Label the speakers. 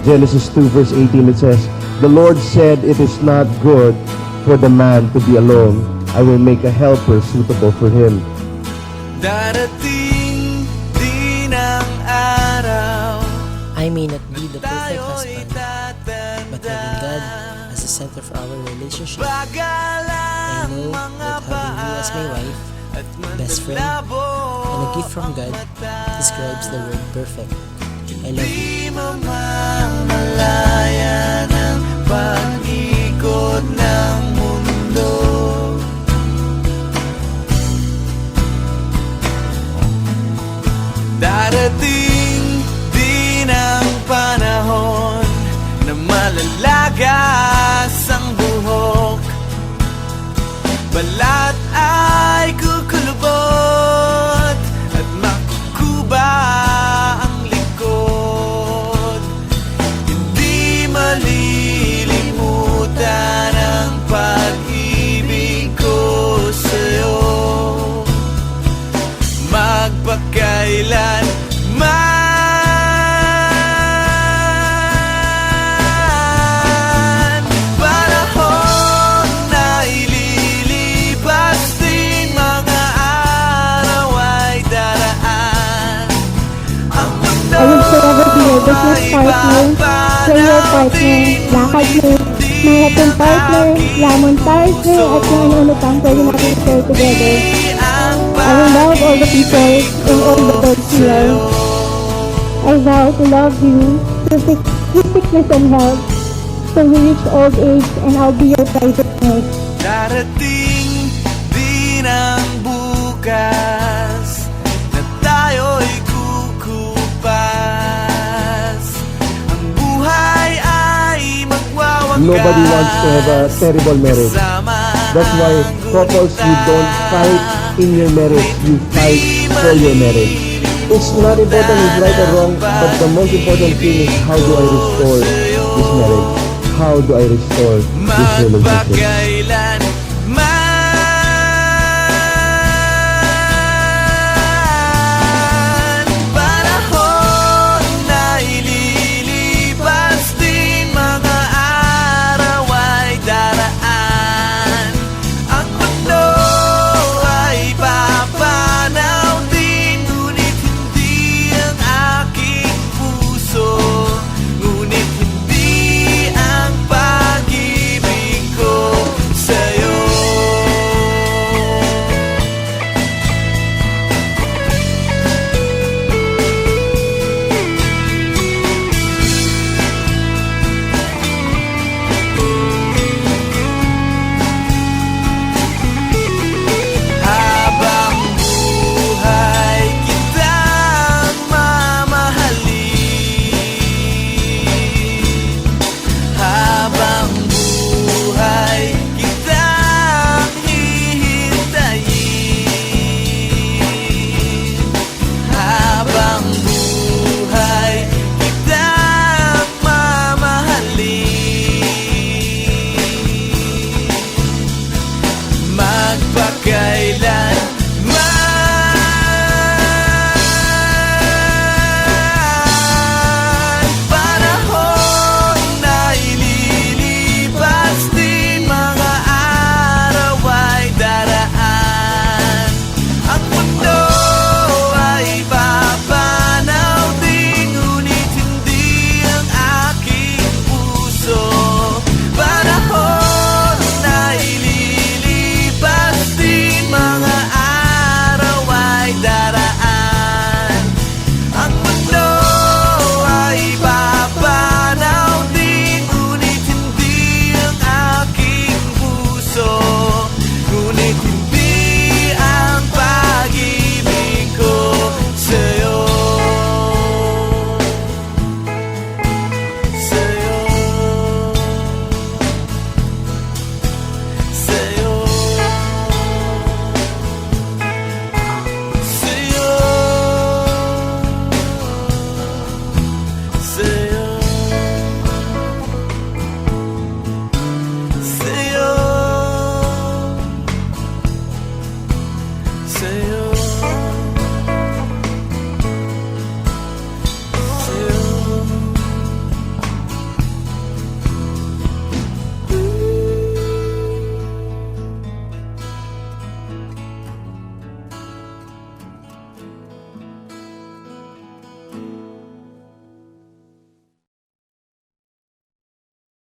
Speaker 1: Genesis 2 verse 18, it says, "The Lord said, it is not good for the man to be alone. I will make a helper suitable for him."
Speaker 2: Darating din ang araw,
Speaker 3: I may not be the perfect
Speaker 2: tayo'y
Speaker 3: husband, but having God as the center for our relationship, I
Speaker 2: Bagalang
Speaker 3: know
Speaker 2: mga
Speaker 3: that having you as my wife,
Speaker 2: at
Speaker 3: best friend, and a gift from God describes the word perfect. I love you.
Speaker 2: Di mamamalaya ng pag-ikot ng mundo. Darating din ang panahon na malalagas ang buhok, balat ay kukulubot at makukuba ang likod. Hindi malilimutan ang pag-ibig ko sa'yo, magpakailan man. Panahon na ililipas din, mga araw ay daraan. Ang mundo
Speaker 4: I will forever be your business
Speaker 2: ay
Speaker 4: partner, prayer partner, lakad mate, marathon partner, lamon partner, at kung ano-ano pang pwede natin share together. I will love all the people in all the world here. I vow to love you through sickness and health, till we reach old age, and I'll be your private nurse.
Speaker 2: Darating din ang bukas na tayo'y kukupas. Ang buhay ay magwawakas.
Speaker 1: Nobody wants to have a terrible marriage. That's why couples, you don't fight in your marriage, you fight for your marriage. It's not important if right or wrong, but the most important thing is how do I restore this marriage? How do I restore this relationship?